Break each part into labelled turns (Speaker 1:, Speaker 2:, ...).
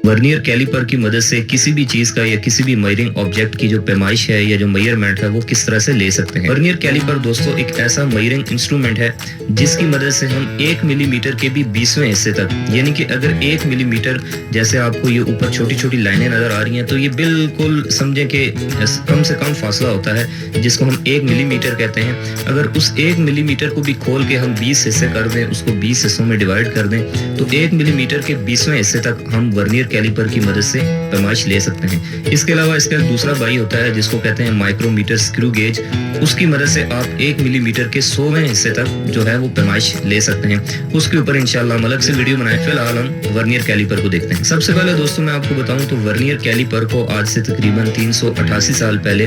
Speaker 1: Vernier caliper की मदद से किसी भी चीज का या किसी भी मेजरिंग ऑब्जेक्ट की जो पैमाइश है या जो मेजरमेंट है वो किस तरह से ले सकते हैं। वर्नियर कैलिपर दोस्तों एक ऐसा मेजरिंग इंस्ट्रूमेंट है जिसकी मदद से हम 1 मिलीमीटर के भी 20वें हिस्से तक, यानी कि अगर 1 मिलीमीटर, जैसे आपको ये ऊपर छोटी छोटी लाइनें नजर आ रही हैं, तो ये बिल्कुल समझें कि कम से कम फासला होता है जिसको हम 1 मिलीमीटर कहते हैं। अगर उस 1 मिलीमीटर को भी खोल के हम 20 हिस्से कर दें, उसको 20 हिस्सों में डिवाइड कर दें, तो 1 मिलीमीटर के 20वें हिस्से तक हम वर्नियर कैलिपर की मदद से पैमाइश ले सकते हैं। इसके अलावा इसका दूसरा भाई होता है जिसको कहते हैं माइक्रोमीटर स्क्रू गेज। उसकी मदद से आप 1 मिलीमीटर के 100वें हिस्से तक जो है वो पैमाइश ले सकते हैं। उसके ऊपर इंशाल्लाह हम अलग से वीडियो बनाए। फिलहाल हम वर्नियर कैलिपर को देखते हैं। सबसे पहले दोस्तों मैं आपको बताऊं तो वर्नियर कैलिपर को आज से तकरीबन 388 साल पहले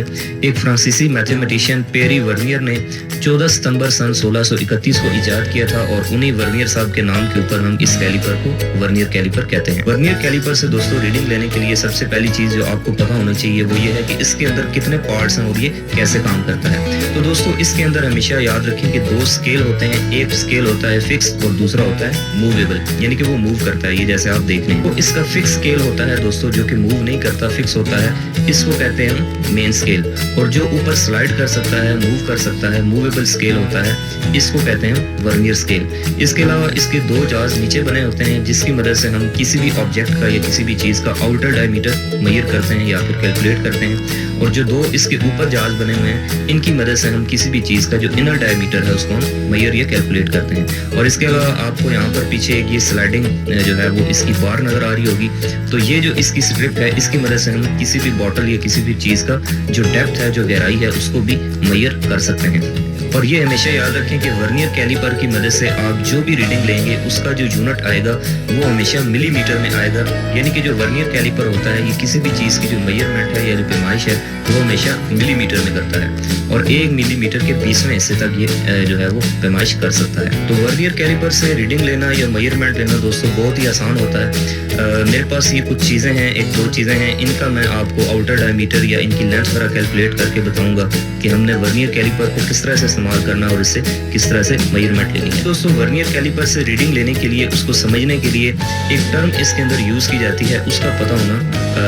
Speaker 1: एक फ्रांसीसी मैथमेटिशियन पेरी वर्नियर ने 14 सितंबर सन 1631 को इजाद किया था और उन्हीं वर्नियर साहब के नाम के ऊपर हम इस कैलिपर को वर्नियर कैलिपर कहते हैं। वर्नियर कैलिपर से दोस्तों रीडिंग लेने के लिए सबसे पहली चीज जो आपको पता होना चाहिए वो ये है कि इसके अंदर कितने पार्ट्स हैं और ये कैसे काम करता है। तो दोस्तों इसके अंदर हमेशा याद रखें कि 2 स्केल होते हैं। एक स्केल होता है फिक्स और दूसरा होता है मूवेबल, यानी कि वो मूव करता है। ये जैसे आप देख रहे हैं, तो इसका फिक्स स्केल होता है दोस्तों जो कि मूव नहीं करता, फिक्स होता है, इसको कहते हैं हम मेन स्केल। और जो ऊपर स्लाइड कर सकता है, मूव कर सकता है, मूवेबल स्केल होता है, इसको कहते हैं वर्नियर स्केल। इसके अलावा इसके 2 जाज नीचे बने होते हैं जिसकी मदद से हम किसी भी ऑब्जेक्ट का या किसी भी चीज का आउटर डायमीटर मेजर करते हैं या फिर कैलकुलेट करते हैं। और जो 2 इसके ऊपर जाज बने हुए हैं इनकी मदद से हम किसी भी चीज का जो इनर डायमीटर है उसको हम मेजर या कैलकुलेट करते हैं। और इसके अलावा आपको यहाँ पर पीछे एक ये स्लाइडिंग जो है वो इसकी बार नजर आ रही होगी, तो ये जो इसकी स्ट्रिप है इसकी मदद से हम किसी भी बॉटल या किसी भी चीज का जो डेप्थ है, जो गहराई है, उसको भी मेजर कर सकते हैं। और ये हमेशा याद रखें कि वर्नियर कैलिपर की मदद से आप जो भी रीडिंग लेंगे उसका जो यूनिट आएगा वो हमेशा मिलीमीटर में आएगा। यानी कि जो वर्नियर कैलिपर होता है ये किसी भी चीज़ की जो मेजरमेंट है या जो पैमाइश है वो हमेशा मिलीमीटर में करता है और 1 मिलीमीटर के 20वें हिस्से तक ये जो है वो पैमाइश कर सकता है। तो वर्नियर कैलिपर से रीडिंग लेना या मेजरमेंट लेना दोस्तों बहुत ही आसान होता है। मेरे पास ये कुछ चीज़ें हैं, 1-2 चीज़ें हैं, इनका मैं आपको आउटर डायमीटर या इनकी लेंथ वगैरह कैलकुलेट करके बताऊंगा कि हमने वर्नियर कैलिपर को किस तरह से इस्तेमाल करना और इससे किस तरह से मेजरमेंट लेनी है। दोस्तों वर्नियर कैलिपर से रीडिंग लेने के लिए, उसको समझने के लिए एक टर्म इसके अंदर यूज की जाती है, उसका पता होना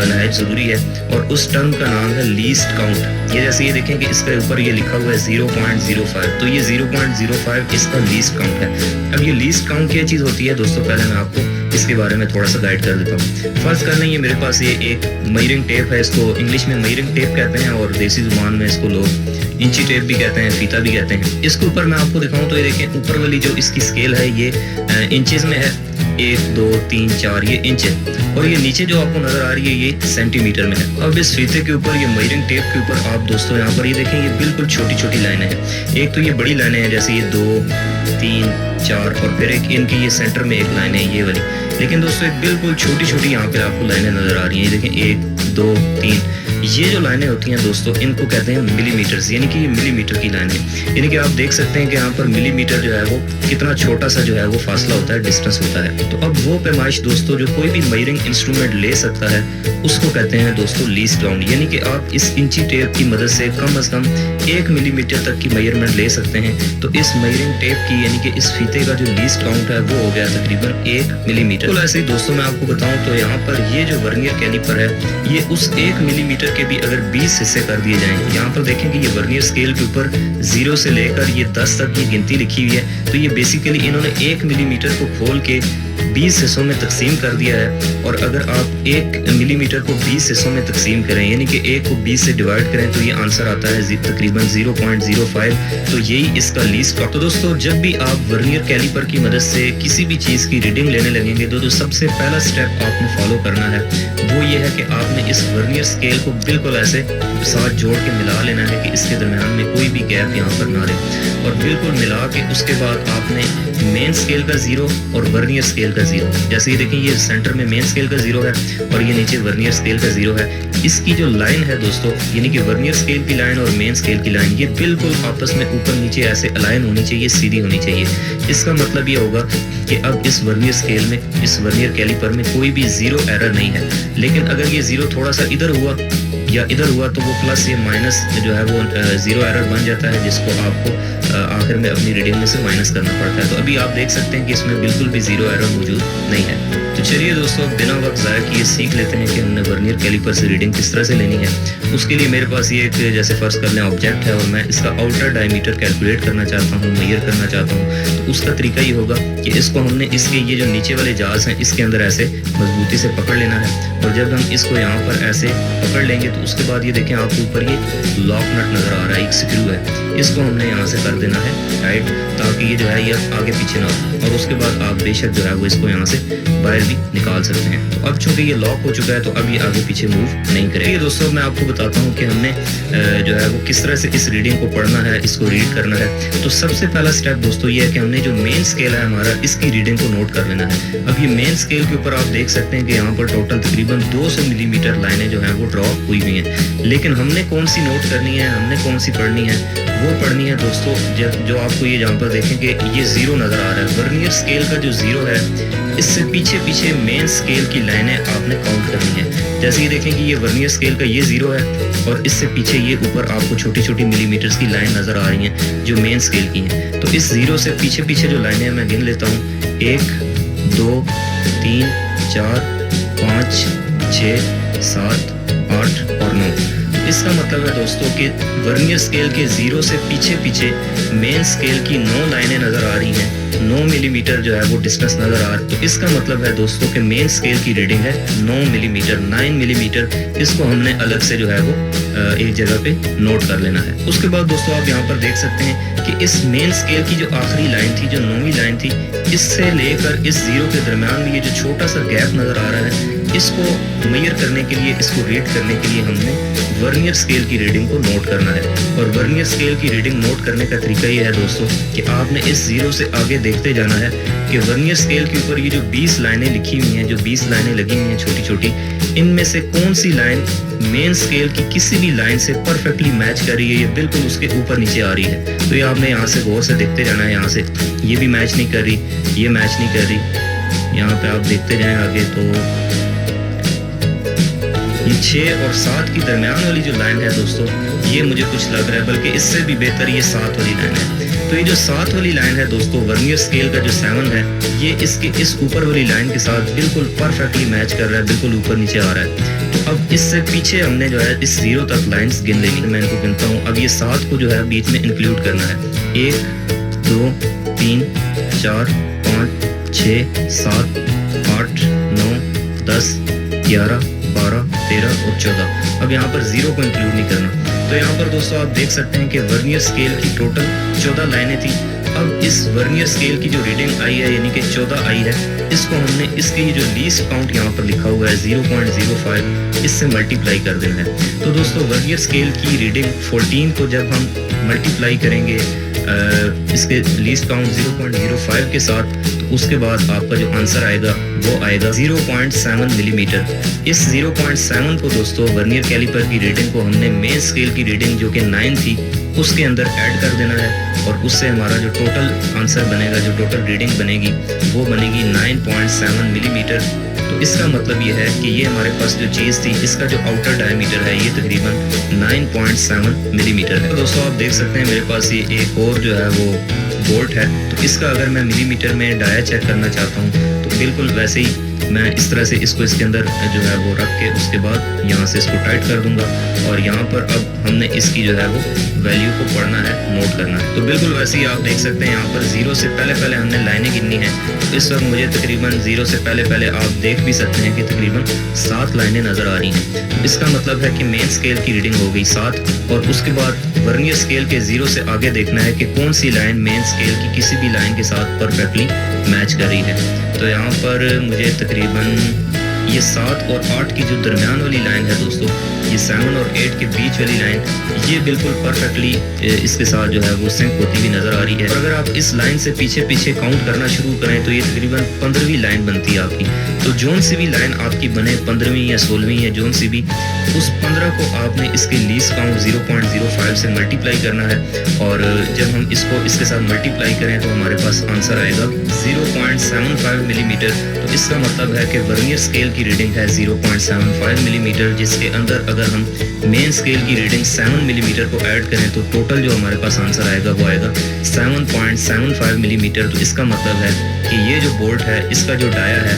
Speaker 1: नहायत जरूरी है। और उस टर्म का नाम है लीस्ट काउंट। ये जैसे ये देखें कि इसके ऊपर ये लिखा हुआ है 0.05, तो ये 0.05 इसका लीस्ट काउंट है। अब ये लीस्ट काउंट क्या चीज होती है दोस्तों, पहले मैं आपको इसके बारे में थोड़ा सा गाइड कर देता हूँ। फर्ज कर लें ये मेरे पास ये एक मेजरिंग टेप है, इसको इंग्लिश में मेजरिंग टेप कहते हैं और देसी जुबान में इसको लोग इंची टेप भी कहते हैं, फीता भी कहते हैं। इसके ऊपर मैं आपको दिखाऊं तो ये देखें ऊपर वाली जो इसकी स्केल है ये इंचेस में है, 1, 2, 3, 4 ये इंच है और ये नीचे जो आपको नजर आ रही है ये सेंटीमीटर में है। अब इस फीते के ऊपर, ये मेजरिंग टेप के ऊपर आप दोस्तों यहाँ पर ये देखें ये बिल्कुल छोटी छोटी लाइनें हैं। एक तो ये बड़ी लाइनें हैं जैसे ये 2, 3, 4 और फिर एक इनकी ये सेंटर में एक लाइन है ये वाली। लेकिन दोस्तों एक बिल्कुल छोटी छोटी यहाँ पे आपको लाइनें नजर आ रही हैं। ये देखें 1, 2, 3 ये जो लाइनें होती हैं दोस्तों इनको कहते हैं मिलीमीटर, यानी कि ये मिलीमीटर की लाइन है। यानी कि आप देख सकते हैं कि यहाँ पर मिलीमीटर जो है वो कितना छोटा सा जो है वो फासला होता है, डिस्टेंस होता है। तो अब वो पैमाइश दोस्तों जो कोई भी मेजरिंग इंस्ट्रूमेंट ले सकता है उसको कहते हैं दोस्तों लीस्ट काउंट। यानी कि आप इस इंची टेप की मदद से कम से कम 1 मिलीमीटर तक की मेजरमेंट ले सकते हैं। तो इस मेजरिंग टेप की यानी कि इस फीते का जो लीस्ट काउंट है वो हो गया तकरीबन 1 मिलीमीटर। तो ऐसे ही दोस्तों मैं आपको बताऊं तो यहाँ पर ये जो वर्नियर कैलिपर है ये उस 1 मिलीमीटर के भी अगर 20 हिस्से कर दिए जाएं, यहाँ पर देखें कि ये वर्नियर स्केल के ऊपर 0 से लेकर ये 10 तक की गिनती लिखी हुई है। तो ये बेसिकली इन्होंने 1 मिलीमीटर को खोल के 20 हिस्सों में तकसीम कर दिया है। और अगर आप 1 मिलीमीटर को 20 हिस्सों में तकसीम करें यानी कि 1 को 20 से डिवाइड करें तो ये आंसर आता है तकरीबन 0.05। तो यही इसका लीस्ट काउंट। तो दोस्तों जब भी आप वर्नियर कैलिपर की मदद से किसी भी चीज़ की रीडिंग लेने लगेंगे तो सबसे पहला स्टेप आपने फॉलो करना है वो ये है कि आपने इस वर्नियर स्केल को बिल्कुल ऐसे साथ जोड़ के मिला लेना है कि इसके दरमियान में कोई भी गैप यहाँ पर ना रहे और बिल्कुल मिला के उसके बाद आपने मेन स्केल का 0 और वर्नियर स्केल का 0, जैसे ये देखें ये सेंटर में मेन स्केल का 0 है और ये नीचे वर्नियर स्केल का 0 है। इसकी जो लाइन है दोस्तों यानी कि वर्नियर स्केल की लाइन और मेन स्केल की लाइन ये बिल्कुल आपस में ऊपर नीचे ऐसे अलाइन होनी चाहिए, सीधी होनी चाहिए। इसका मतलब ये होगा कि अब इस वर्नियर स्केल में, इस वर्नियर कैलिपर में कोई भी 0 एरर नहीं है। लेकिन अगर ये 0 थोड़ा सा इधर हुआ या इधर हुआ तो वो प्लस या माइनस जो है वो 0 एरर बन जाता है जिसको आपको आखिर में अपनी रीडिंग में से माइनस करना पड़ता है। तो अभी आप देख सकते हैं कि इसमें बिल्कुल भी 0 एरर मौजूद नहीं है। तो चलिए दोस्तों, बिना वक्त ज़ाया किए सीख लेते हैं कि हमने वर्नियर कैलिपर से रीडिंग किस तरह से लेनी है। उसके लिए मेरे पास ये एक जैसे फ़र्ज़ कर लें ऑब्जेक्ट है और मैं इसका आउटर डायमीटर कैलकुलेट करना चाहता हूँ, मेजर करना चाहता हूँ। तो उसका तरीका ये होगा कि इसको हमने इसके ये जो नीचे वाले जाज हैं इसके अंदर ऐसे मजबूती से पकड़ लेना है। और जब हम इसको यहाँ पर ऐसे पकड़ लेंगे तो उसके बाद ये देखें आपको ऊपर ये लॉक नट नज़र आ रहा है, एक स्क्रू है, इसको हमने यहाँ से कर देना है टाइट, ताकि ये जो है ये आगे पीछे ना हो। और उसके बाद आप बेशक जो है वो इसको यहाँ से बाहर भी निकाल सकते हैं। तो अब चूंकि ये लॉक हो चुका है तो अब ये आगे पीछे मूव नहीं करेगा। ये दोस्तों मैं आपको बताता हूँ कि हमने जो है वो किस तरह से इस रीडिंग को पढ़ना है, इसको रीड करना है। तो सबसे पहला स्टेप दोस्तों ये है कि हमने जो मेन स्केल है हमारा, इसकी रीडिंग को नोट कर लेना है। अब ये मेन स्केल के ऊपर आप देख सकते हैं कि यहाँ पर टोटल तकरीबन 200 मिलीमीटर लाइनें जो हैं वो ड्रॉ हुई हुई हैं। लेकिन हमने कौन सी नोट करनी है, हमने कौन सी पढ़नी है, वो पढ़नी है दोस्तों जो आपको ये जहाँ पर देखें कि ये जीरो नज़र आ रहा है, वर्नियर स्केल का जो जीरो है, इससे पीछे पीछे मेन स्केल की लाइनें आपने काउंट करनी है। जैसे ये देखें कि ये वर्नियर स्केल का ये जीरो है और इससे पीछे ये ऊपर आपको छोटी छोटी मिलीमीटर्स की लाइन नज़र आ रही हैं जो मेन स्केल की हैं। तो इस जीरो से पीछे पीछे जो लाइनें हैं मैं गिन लेता हूँ, 1 2 3 4 5 6 7 8 और 9। इसका मतलब है दोस्तों कि वर्नियर स्केल के जीरो से पीछे पीछे मेन स्केल की 9 लाइनें नज़र आ रही हैं, 9 मिलीमीटर जो है वो डिस्टेंस नज़र आ रहा है। तो इसका मतलब है दोस्तों कि मेन स्केल की रीडिंग है 9 मिलीमीटर, 9 मिलीमीटर। इसको हमने अलग से जो है वो एक जगह पे नोट कर लेना है। उसके बाद दोस्तों आप यहाँ पर देख सकते हैं कि इस मेन स्केल की जो आखिरी लाइन थी, जो 9वीं लाइन थी, इससे लेकर इस जीरो के दरमियान में ये जो छोटा सा गैप नज़र आ रहा है, इसको मेजर करने के लिए, इसको रीड करने के लिए हमने वर्नियर स्केल की रीडिंग को नोट करना है। और वर्नियर स्केल की रीडिंग नोट करने का तरीका ये है दोस्तों कि आपने इस जीरो से आगे देखते जाना है कि वर्नियर स्केल के ऊपर ये जो 20 लाइनें लिखी हुई हैं, जो 20 लाइनें लगी हुई हैं छोटी छोटी, इनमें से कौन सी लाइन मेन स्केल की किसी भी लाइन से परफेक्टली मैच कर रही है, ये बिल्कुल उसके ऊपर नीचे आ रही है। तो ये आपने यहाँ से गौर से देखते जाना है। यहाँ से ये भी मैच नहीं कर रही, ये मैच नहीं कर रही, यहाँ पे आप देखते जाएं आगे। तो ये 6 और 7 की दरमियान वाली जो लाइन है दोस्तों, ये मुझे कुछ लग रहा है, बल्कि इससे भी बेहतर ये 7 वाली लाइन है। तो ये जो 7 वाली लाइन है दोस्तों, वर्नियर स्केल का जो 7 है, ये इसके इस ऊपर वाली लाइन के साथ बिल्कुल परफेक्टली मैच कर रहा है, बिल्कुल ऊपर नीचे आ रहा है। तो अब इससे पीछे हमने जो है इस जीरो तक लाइंस गिन लेनी है। मैं इनको गिनता हूँ। अब ये 7 को जो है बीच में इंक्लूड करना है। 1 2 3 4 5 6 7 8 9 10 11 12 13 और 14। अब यहाँ पर जीरो को इंक्लूड नहीं करना। तो यहाँ पर दोस्तों आप देख सकते हैं कि वर्नियर स्केल की टोटल 14 लाइनें थी। अब इस वर्नियर स्केल की जो रीडिंग आई है, यानी कि 14 आई है, इसको हमने इसके ये जो लीस्ट काउंट यहाँ पर लिखा हुआ है 0.05, इससे मल्टीप्लाई कर देना है। तो दोस्तों वर्नियर स्केल की रीडिंग 14 को जब हम मल्टीप्लाई करेंगे इसके लीस्ट काउंट 0.05 के साथ, तो उसके बाद आपका जो आंसर आएगा वो आएगा 0.7 मिलीमीटर। इस 0.7 को दोस्तों वर्नियर कैलिपर की रीडिंग को हमने मेन स्केल की रीडिंग जो कि 9 थी उसके अंदर ऐड कर देना है और उससे हमारा जो टोटल आंसर बनेगा, जो टोटल रीडिंग बनेगी वो बनेगी 9.7 मिलीमीटर। तो इसका मतलब ये है कि ये हमारे पास जो चीज़ थी, इसका जो आउटर डायमीटर है ये तकरीबन 9.7 मिलीमीटर है। तो दोस्तों आप देख सकते हैं मेरे पास ये एक और जो है वो बोल्ट है। तो इसका अगर मैं मिलीमीटर में डाया चेक करना चाहता हूँ तो बिल्कुल वैसे ही मैं इस तरह से इसको इसके अंदर जो है वो रख के उसके बाद यहाँ से इसको टाइट कर दूंगा और यहाँ पर अब हमने इसकी जो है वो वैल्यू को पढ़ना है, नोट करना है। तो बिल्कुल वैसे ही आप देख सकते हैं यहाँ पर जीरो से पहले हमने लाइनें गिननी है। तो इस वक्त मुझे तकरीबन जीरो से पहले आप देख भी सकते हैं कि तकरीबन 7 लाइनें नज़र आ रही हैं। इसका मतलब है कि मेन स्केल की रीडिंग हो गई 7 और उसके बाद वर्नियर स्केल के जीरो से आगे देखना है कि कौन सी लाइन मेन स्केल की किसी भी लाइन के साथ परफेक्टली मैच कर रही है। तो यहाँ पर मुझे तकरीबन ये 7 और 8 की जो दरमियान वाली लाइन है दोस्तों, ये 7 और 8 के बीच वाली लाइन, ये बिल्कुल परफेक्टली इसके साथ जो है वो सिंक होती हुई नज़र आ रही है। और अगर आप इस लाइन से पीछे पीछे काउंट करना शुरू करें तो ये तकरीबन 15वीं लाइन बनती है आपकी। तो जोन सी भी लाइन आपकी बने 15वीं या 16वीं या जोन सी भी, उस 15 को आपने इसके लीस्ट काउंट 0.05 से मल्टीप्लाई करना है और जब हम इसको इसके साथ मल्टीप्लाई करें तो हमारे पास आंसर आएगा 0.75 मिलीमीटर। तो इसका मतलब है कि वर्नियर स्केल की रीडिंग है 0.75 मिलीमीटर, जिसके अंदर अगर हम मेन स्केल की रीडिंग 7 मिलीमीटर को ऐड करें तो टोटल जो हमारे पास आंसर आएगा वो आएगा 7.75 मिलीमीटर। तो इसका मतलब है कि ये जो बोल्ट है, इसका जो डाया है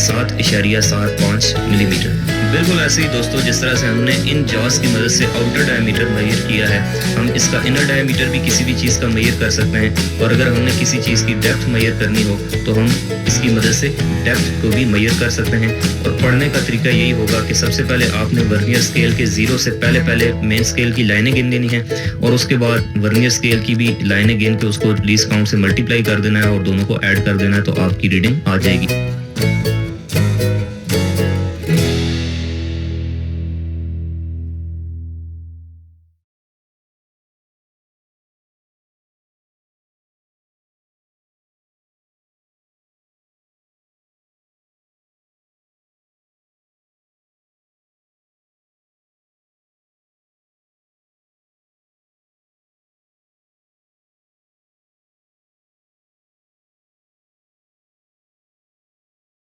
Speaker 1: 7.75 मिलीमीटर। बिल्कुल ऐसे ही दोस्तों जिस तरह से हमने इन जॉस की मदद से आउटर डायमीटर मेजर किया है, हम इसका इनर डायमीटर भी किसी भी चीज़ का मेजर कर सकते हैं। और अगर हमने किसी चीज़ की डेप्थ मेजर करनी हो तो हम इसकी मदद से डेप्थ को भी मेजर कर सकते हैं। और पढ़ने का तरीका यही होगा कि सबसे पहले आपने वर्नियर स्केल के 0 से पहले मेन स्केल की लाइनें गिन देनी है, और उसके बाद वर्नियर स्केल की भी लाइनें गिन के उसको लीस्ट काउंट से मल्टीप्लाई कर देना है और दोनों को ऐड कर देना है, तो आपकी रीडिंग आ जाएगी।